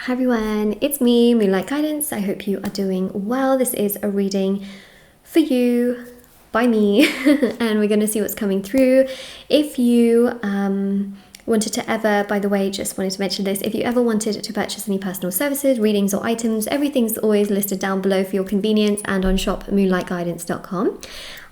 Hi everyone, it's me, Moonlight Guidance. I hope you are doing well. This is a reading for you by me and we're going to see what's coming through. If you wanted to ever, by the way, just wanted to mention this, if you ever wanted to purchase any personal services, readings or items, everything's always listed down below for your convenience and on shopmoonlightguidance.com.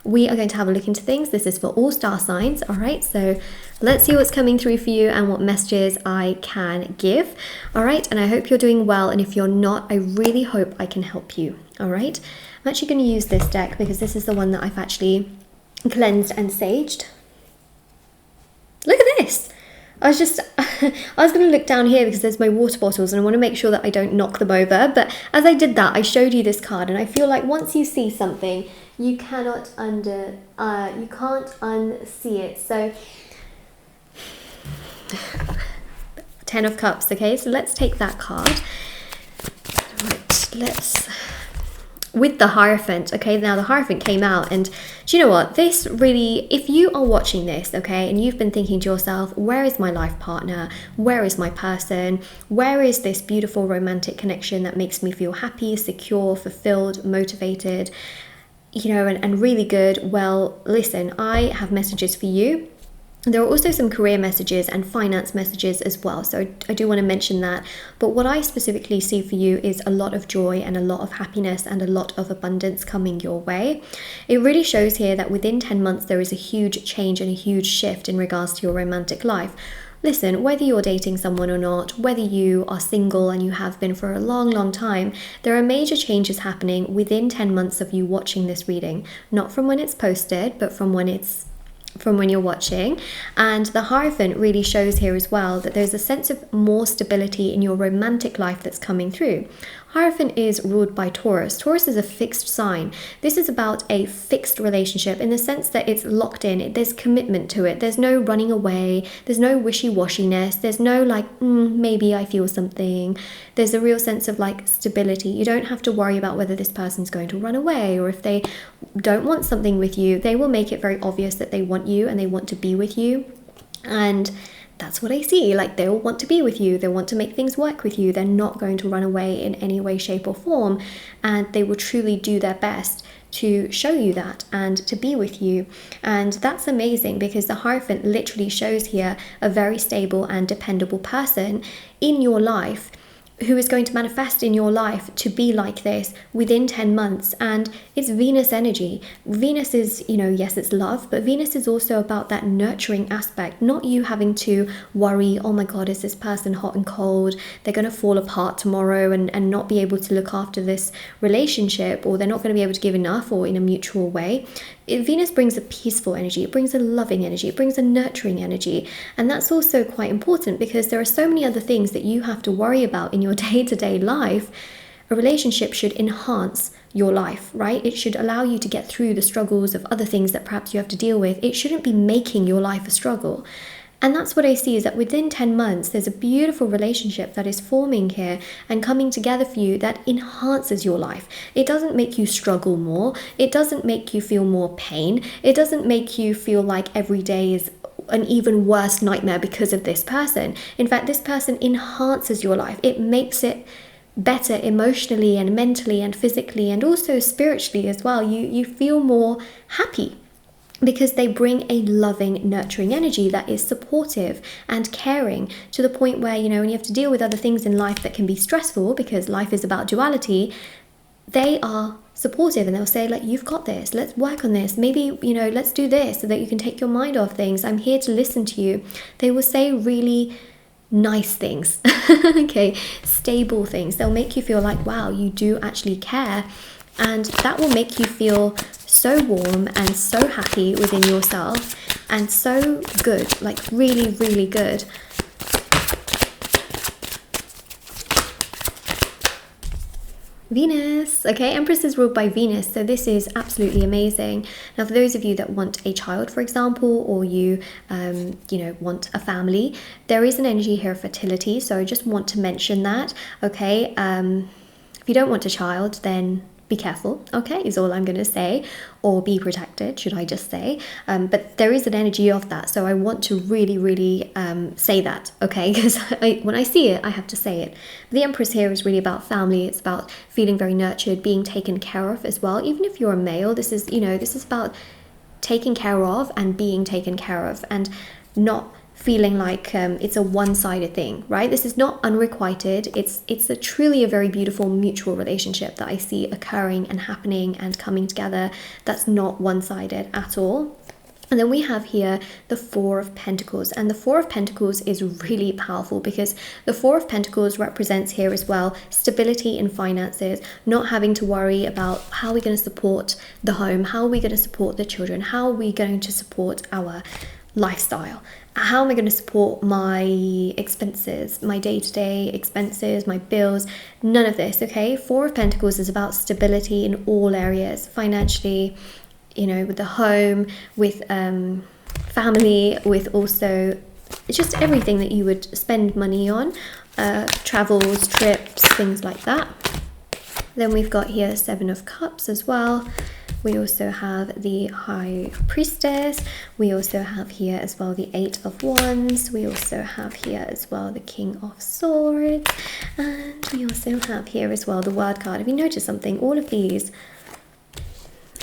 We are going to have a look into things. This is for all star signs, all right? So let's see what's coming through for you and what messages I can give, all right? And I hope you're doing well, and if you're not, I really hope I can help you, all right? I'm actually going to use this deck because this is the one that I've actually cleansed and saged. Look at this. I was going to look down here because there's my water bottles and I want to make sure that I don't knock them over. But as I did that, I showed you this card, and I feel like once you see something, you can't unsee it. So 10 of Cups. Okay, so let's take that card. Right, with the Hierophant. Okay, now the Hierophant came out, and do you know what, this really, if you are watching this, okay, and you've been thinking to yourself, where is my life partner, where is my person, where is this beautiful romantic connection that makes me feel happy, secure, fulfilled, motivated, you know, and really good, well, listen, I have messages for you. There are also some career messages and finance messages as well, so I do want to mention that. But what I specifically see for you is a lot of joy and a lot of happiness and a lot of abundance coming your way. It really shows here that within 10 months there is a huge change and a huge shift in regards to your romantic life. Listen, whether you're dating someone or not, whether you are single and you have been for a long, long time, there are major changes happening within 10 months of you watching this reading. Not from when it's posted, but from when you're watching. And the Hierophant really shows here as well that there's a sense of more stability in your romantic life that's coming through. Hierophant is ruled by Taurus. Taurus is a fixed sign. This is about a fixed relationship in the sense that it's locked in. There's commitment to it. There's no running away. There's no wishy-washiness. There's no like, maybe I feel something. There's a real sense of like stability. You don't have to worry about whether this person's going to run away, or if they don't want something with you, they will make it very obvious that they want you and they want to be with you. And that's what I see. Like, they'll want to be with you. They want to make things work with you. They're not going to run away in any way, shape or form. And they will truly do their best to show you that and to be with you. And that's amazing because the Hierophant literally shows here a very stable and dependable person in your life who is going to manifest in your life to be like this within 10 months. And it's Venus energy. Venus is, you know, yes, it's love, but Venus is also about that nurturing aspect, not you having to worry, oh my God, is this person hot and cold? They're going to fall apart tomorrow and not be able to look after this relationship, or they're not going to be able to give enough, or in a mutual way. Venus brings a peaceful energy, it brings a loving energy, it brings a nurturing energy. And that's also quite important because there are so many other things that you have to worry about in your day-to-day life. A relationship should enhance your life, right? It should allow you to get through the struggles of other things that perhaps you have to deal with. It shouldn't be making your life a struggle. And that's what I see, is that within 10 months, there's a beautiful relationship that is forming here and coming together for you that enhances your life. It doesn't make you struggle more. It doesn't make you feel more pain. It doesn't make you feel like every day is an even worse nightmare because of this person. In fact, this person enhances your life. It makes it better emotionally and mentally and physically and also spiritually as well. You feel more happy, because they bring a loving, nurturing energy that is supportive and caring, to the point where, you know, when you have to deal with other things in life that can be stressful, because life is about duality, they are supportive and they'll say, like, you've got this, let's work on this, maybe, you know, let's do this so that you can take your mind off things. I'm here to listen to you. They will say really nice things, okay, stable things. They'll make you feel like, wow, you do actually care. And that will make you feel so warm and so happy within yourself and so good, like really, really good. Venus, okay, Empress is ruled by Venus, so this is absolutely amazing. Now, for those of you that want a child, for example, or you know, want a family, there is an energy here of fertility, so I just want to mention that, okay. If you don't want a child, then be careful, okay, is all I'm going to say, or be protected, should I just say. But there is an energy of that, so I want to really, really say that, okay, because when I see it, I have to say it. The Empress here is really about family. It's about feeling very nurtured, being taken care of as well. Even if you're a male, this is, you know, this is about taken care of and being taken care of, and not feeling like it's a one-sided thing, right? This is not unrequited. It's truly a very beautiful mutual relationship that I see occurring and happening and coming together. That's not one-sided at all. And then we have here the Four of Pentacles, and the Four of Pentacles is really powerful because the Four of Pentacles represents here as well stability in finances, not having to worry about how we're going to support the home, how are we going to support the children, how are we going to support our lifestyle, how am I going to support my expenses, my day-to-day expenses, my bills, none of this, okay? Four of Pentacles is about stability in all areas, financially, you know, with the home, with family, with also just everything that you would spend money on, travels, trips, things like that. Then we've got here Seven of Cups as well. We also have the High Priestess. We also have here as well the Eight of Wands. We also have here as well the King of Swords. And we also have here as well the World card. Have you noticed something? All of these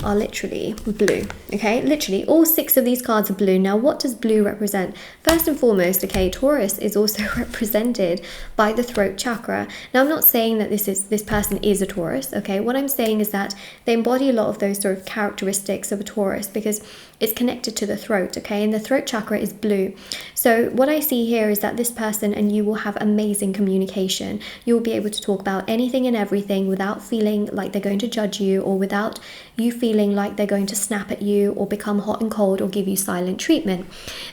are literally blue, okay? Literally all 6 of these cards are blue. Now what does blue represent? First and foremost, okay, Taurus is also represented by the throat chakra. Now I'm not saying that this person is a Taurus, okay? What I'm saying is that they embody a lot of those sort of characteristics of a Taurus because it's connected to the throat, okay? And the throat chakra is blue. So what I see here is that this person and you will have amazing communication. You'll be able to talk about anything and everything without feeling like they're going to judge you, or without you feeling like they're going to snap at you or become hot and cold or give you silent treatment.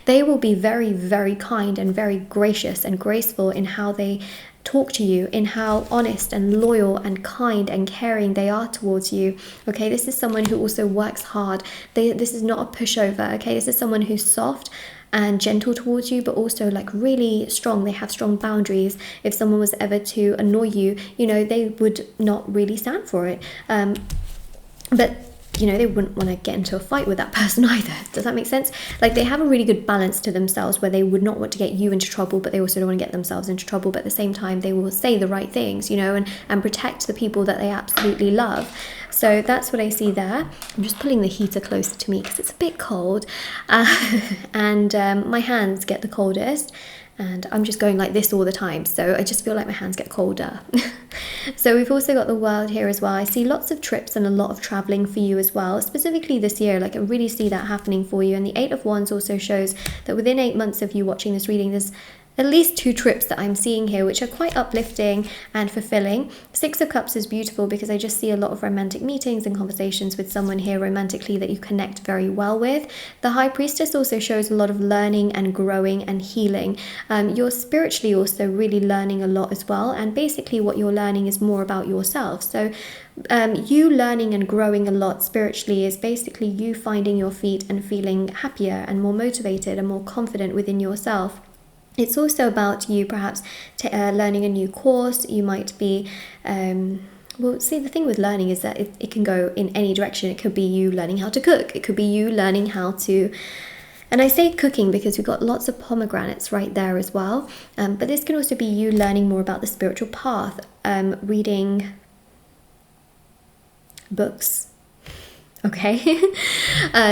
They will be very, very kind and very gracious and graceful in how they talk to you, in how honest and loyal and kind and caring they are towards you, okay? This is someone who also works hard. This is not a pushover, okay? This is someone who's soft and gentle towards you, but also like really strong. They have strong boundaries. If someone was ever to annoy you, you know, they would not really stand for it. But you know, they wouldn't want to get into a fight with that person either. Does that make sense? Like, they have a really good balance to themselves where they would not want to get you into trouble, but they also don't want to get themselves into trouble. But at the same time, they will say the right things, you know, and protect the people that they absolutely love. So that's what I see there. I'm just pulling the heater closer to me because it's a bit cold. And my hands get the coldest. And I'm just going like this all the time, so I just feel like my hands get colder. So we've also got the World here as well. I see lots of trips and a lot of traveling for you as well, specifically this year. Like, I really see that happening for you. And the Eight of Wands also shows that within 8 months of you watching this reading, there's at least 2 trips that I'm seeing here, which are quite uplifting and fulfilling. Six of Cups is beautiful because I just see a lot of romantic meetings and conversations with someone here romantically that you connect very well with. The High Priestess also shows a lot of learning and growing and healing. You're spiritually also really learning a lot as well, and basically what you're learning is more about yourself. So you learning and growing a lot spiritually is basically you finding your feet and feeling happier and more motivated and more confident within yourself. It's also about you perhaps learning a new course. You might be, well, see, the thing with learning is that it can go in any direction. It could be you learning how to cook. It could be you learning how to, and I say cooking because we've got lots of pomegranates right there as well. But this can also be you learning more about the spiritual path, reading books, okay?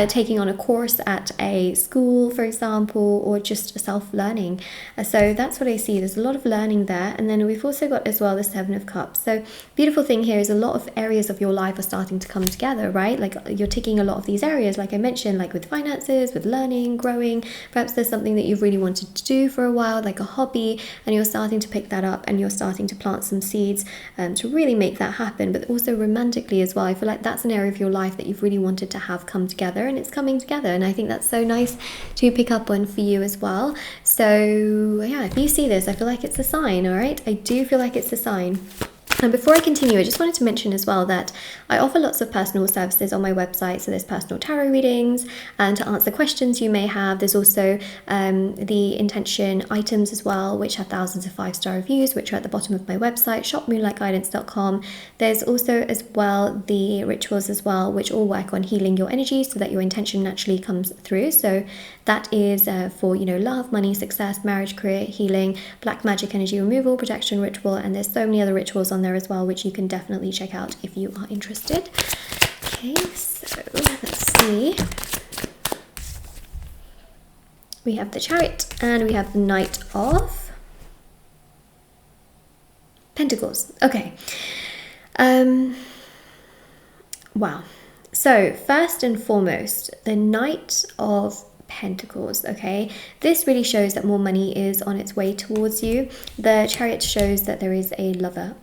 Taking on a course at a school, for example, or just self-learning. So that's what I see. There's a lot of learning there. And then we've also got as well the Seven of Cups. So beautiful thing here is a lot of areas of your life are starting to come together, right? Like, you're ticking a lot of these areas, like I mentioned, like with finances, with learning, growing. Perhaps there's something that you've really wanted to do for a while, like a hobby, and you're starting to pick that up and you're starting to plant some seeds to really make that happen. But also romantically as well, I feel like that's an area of your life that you've really wanted to have come together, and it's coming together, and I think that's so nice to pick up on for you as well. So yeah, if you see this, I feel like it's a sign. All right, I do feel like it's a sign. And before I continue, I just wanted to mention as well that I offer lots of personal services on my website. So there's personal tarot readings and to answer questions you may have. There's also the intention items as well, which have thousands of 5-star reviews, which are at the bottom of my website, shopmoonlightguidance.com. There's also as well the rituals as well, which all work on healing your energy so that your intention naturally comes through. So that is for, you know, love, money, success, marriage, career, healing, black magic energy removal, protection ritual, and there's so many other rituals on there as well, which you can definitely check out if you are interested. Okay, so let's see. We have the Chariot and we have the Knight of Pentacles. Okay. Wow. So first and foremost, the Knight of Pentacles, okay, this really shows that more money is on its way towards you. The Chariot shows that there is a lover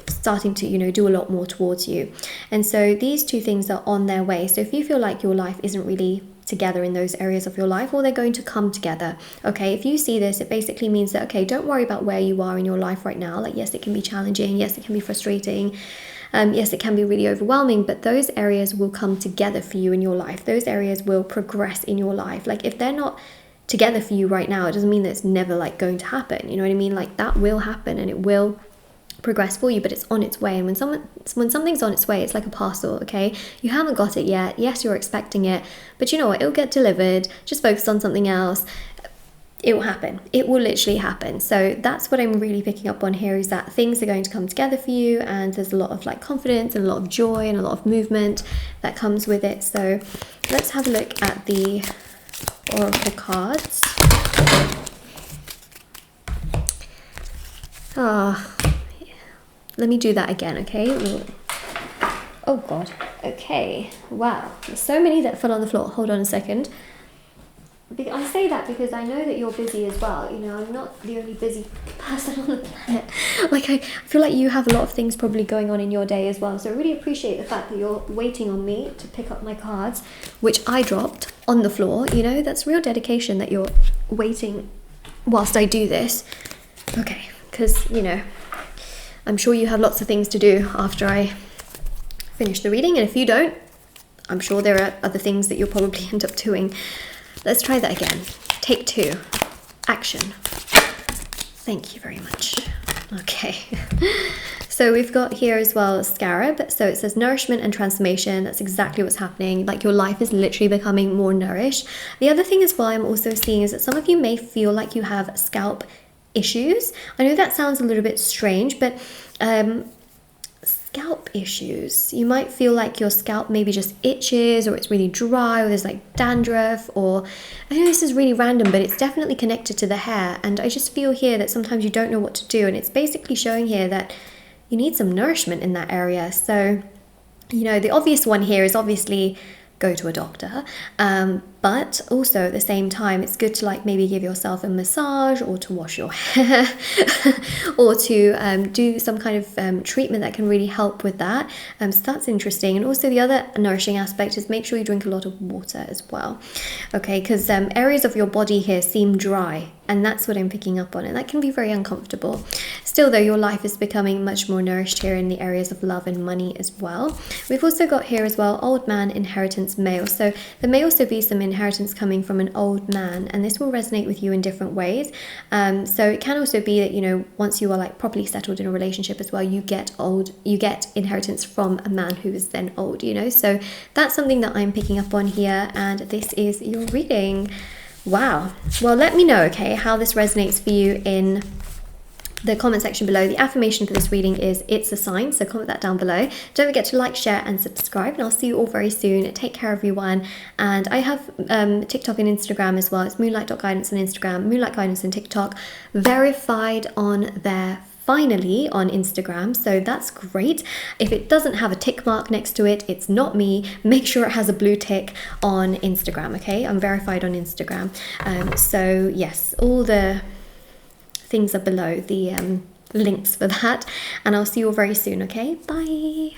starting to, you know, do a lot more towards you, and so these two things are on their way. So if you feel like your life isn't really together in those areas of your life, or they're going to come together, okay, if you see this, it basically means that, okay, don't worry about where you are in your life right now. Like, yes, it can be challenging, yes, it can be frustrating, yes, it can be really overwhelming, but those areas will come together for you in your life. Those areas will progress in your life. Like, if they're not together for you right now, it doesn't mean that it's never like going to happen. You know what I mean? Like, that will happen and it will progress for you, but it's on its way. And when something's on its way, it's like a parcel, okay? You haven't got it yet. Yes, you're expecting it, but you know what? It'll get delivered. Just focus on something else. It will happen. It will literally happen. So that's what I'm really picking up on here, is that things are going to come together for you, and there's a lot of like confidence and a lot of joy and a lot of movement that comes with it. So let's have a look at the Oracle cards. Let me do that again, okay? Oh God. Okay. Wow. There's so many that fell on the floor. Hold on a second. I say that because I know that you're busy as well. You know, I'm not the only busy person on the planet. Like, I feel like you have a lot of things probably going on in your day as well. So I really appreciate the fact that you're waiting on me to pick up my cards, which I dropped on the floor. You know, that's real dedication that you're waiting whilst I do this. Okay, because, you know, I'm sure you have lots of things to do after I finish the reading. And if you don't, I'm sure there are other things that you'll probably end up doing. Let's try that again. Take 2. Action. Thank you very much. Okay. So we've got here as well Scarab. So it says nourishment and transformation. That's exactly what's happening. Like, your life is literally becoming more nourished. The other thing as well I'm also seeing is that some of you may feel like you have scalp issues. I know that sounds a little bit strange, but scalp issues. You might feel like your scalp maybe just itches, or it's really dry, or there's like dandruff, or I know this is really random, but it's definitely connected to the hair. And I just feel here that sometimes you don't know what to do, and it's basically showing here that you need some nourishment in that area. So, you know, the obvious one here is obviously go to a doctor, but also at the same time it's good to like maybe give yourself a massage, or to wash your hair, or to do some kind of treatment that can really help with that. So that's interesting. And also the other nourishing aspect is make sure you drink a lot of water as well, okay, because areas of your body here seem dry, and that's what I'm picking up on, and that can be very uncomfortable. Still though, your life is becoming much more nourished here in the areas of love and money as well. We've also got here as well old man, inheritance, male. So there may also be some inheritance coming from an old man, and this will resonate with you in different ways. So it can also be that, you know, once you are like properly settled in a relationship as well, you get inheritance from a man who is then old, you know. So that's something that I'm picking up on here, and this is your reading. Wow. Well, let me know, okay, how this resonates for you in the comment section below. The affirmation for this reading is it's a sign, so comment that down below. Don't forget to like, share and subscribe, and I'll see you all very soon. Take care everyone. And I have TikTok and Instagram as well. It's moonlight.guidance on Instagram, Moonlight Guidance on TikTok, verified on there finally on Instagram, so that's great. If it doesn't have a tick mark next to it, it's not me. Make sure it has a blue tick on Instagram, okay? I'm verified on Instagram. So yes, all the things are below, the links for that, and I'll see you all very soon, okay? Bye.